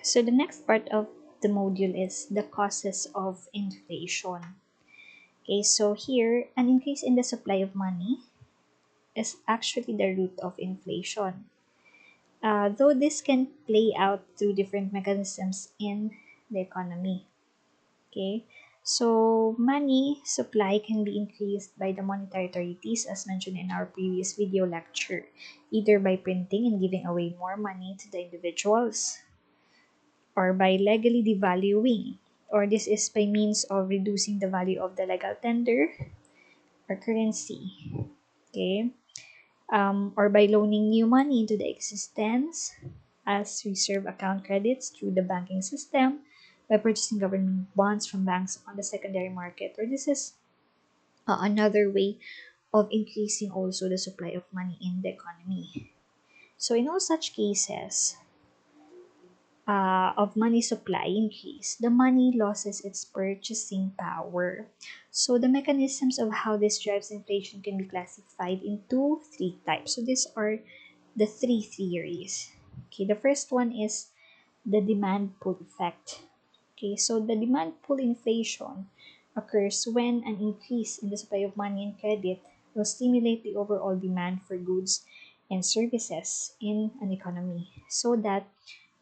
So the next part of the module is the causes of inflation. Okay, so here, an increase in the supply of money is actually the root of inflation. Though this can play out through different mechanisms in the economy. Okay, so money supply can be increased by the monetary authorities as mentioned in our previous video lecture, either by printing and giving away more money to the individuals, or by legally devaluing, or this is by means of reducing the value of the legal tender or currency. Okay, or by loaning new money into the existence as reserve account credits through the banking system, by purchasing government bonds from banks on the secondary market, or this is another way of increasing also the supply of money in the economy. So in all such cases of money supply increase, the money loses its purchasing power. So the mechanisms of how this drives inflation can be classified into three types. So these are the three theories. Okay, the first one is the demand pull effect. Okay, so the demand pull inflation occurs when an increase in the supply of money and credit will stimulate the overall demand for goods and services in an economy so that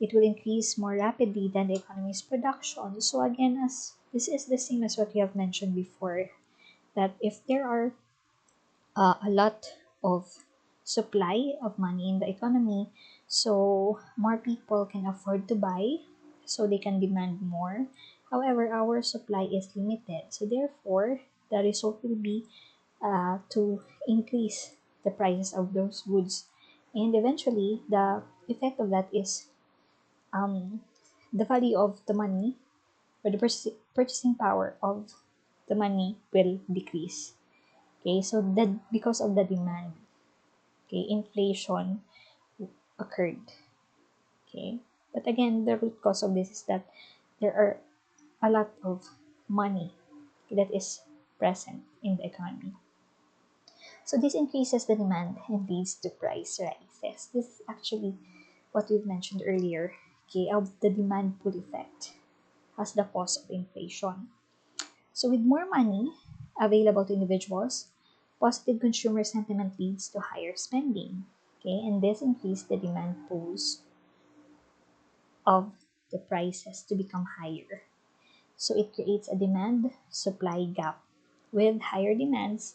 it will increase more rapidly than the economy's production. So again, as this is the same as what we have mentioned before, that if there are a lot of supply of money in the economy, so more people can afford to buy, so they can demand more. However, our supply is limited, so therefore the result will be to increase the prices of those goods, and eventually the effect of that is the value of the money, or the purchasing power of the money will decrease. Okay, so that because of the demand, okay, inflation occurred. Okay, but again, the root cause of this is that there are a lot of money that is present in the economy. So this increases the demand and leads to price rises. This is actually what we've mentioned earlier, okay, of the demand pull effect as the cause of inflation. So with more money available to individuals, positive consumer sentiment leads to higher spending. Okay, and this increases the demand pulls of the prices to become higher. So it creates a demand supply gap with higher demands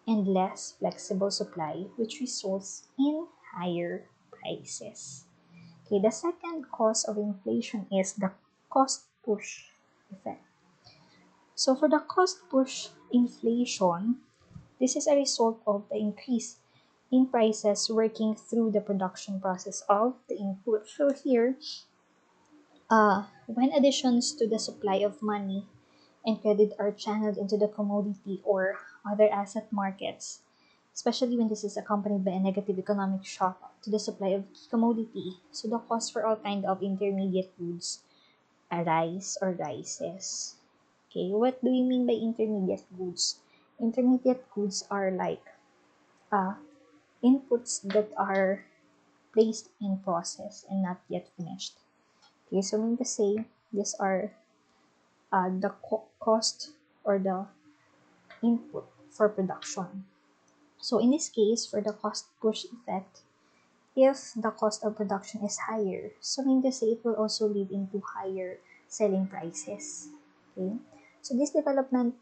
and less flexible supply, which results in higher prices. Okay, the second cause of inflation is the cost push effect. So for the cost push inflation, this is a result of the increase in prices working through the production process of the input. So here, when additions to the supply of money and credit are channeled into the commodity or other asset markets, especially when this is accompanied by a negative economic shock to the supply of commodity, so the cost for all kind of intermediate goods arise or rises. Okay, what do we mean by intermediate goods? Intermediate goods are like uh, inputs that are placed in process and not yet finished. Okay, so mean to say these are the cost or the input for production. So in this case, for the cost push effect, if the cost of production is higher, so mean to say it will also lead into higher selling prices. Okay, so this development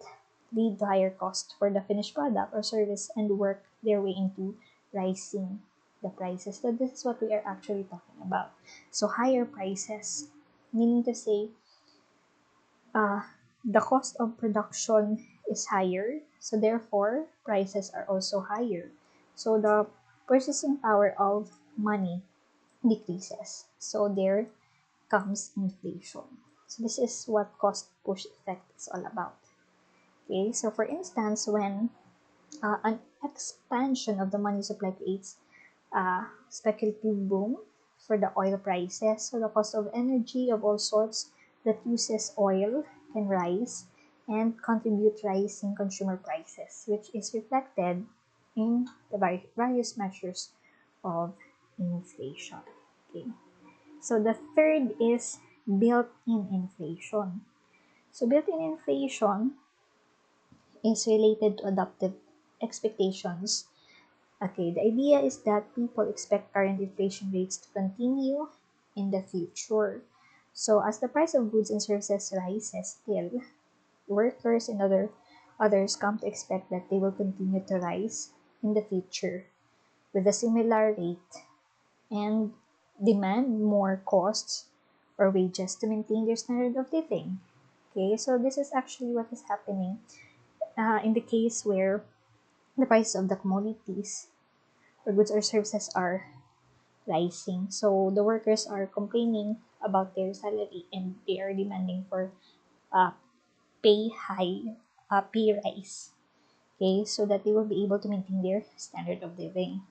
lead to higher cost for the finished product or service and work their way into rising the prices. So this is what we are actually talking about. So higher prices, meaning to say uh, the cost of production is higher, so therefore prices are also higher. So the purchasing power of money decreases. So there comes inflation. So this is what cost push effect is all about. Okay, so for instance, when an expansion of the money supply creates a speculative boom for the oil prices, so the cost of energy of all sorts that uses oil can rise and contribute rising consumer prices, which is reflected in the various measures of inflation. Okay. So the third is built-in inflation. So built-in inflation is related to adaptive expectations. Okay, the idea is that people expect current inflation rates to continue in the future. So as the price of goods and services rises still, workers and others come to expect that they will continue to rise in the future with a similar rate and demand more costs or wages to maintain their standard of living. Okay, so this is actually what is happening in the case where the price of the commodities or goods or services are rising. So the workers are complaining about their salary and they are demanding for a pay rise. Okay, so that they will be able to maintain their standard of living.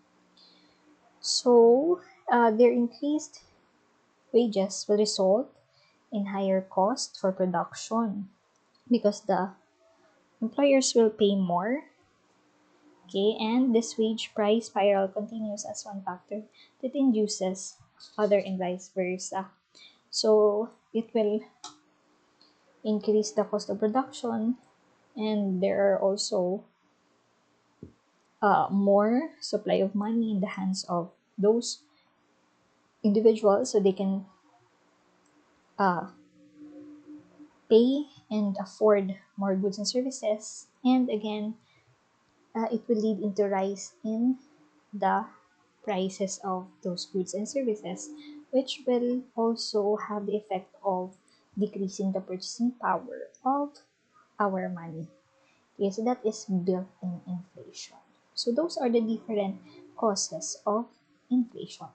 So their increased wages will result in higher cost for production because the employers will pay more. Okay, and this wage price spiral continues as one factor that induces other and vice versa. So it will increase the cost of production, and there are also more supply of money in the hands of those individuals so they can uh, pay and afford more goods and services. And again, it will lead into rise in the prices of those goods and services, which will also have the effect of decreasing the purchasing power of our money. Okay, so that is built-in inflation. So those are the different causes of inflation.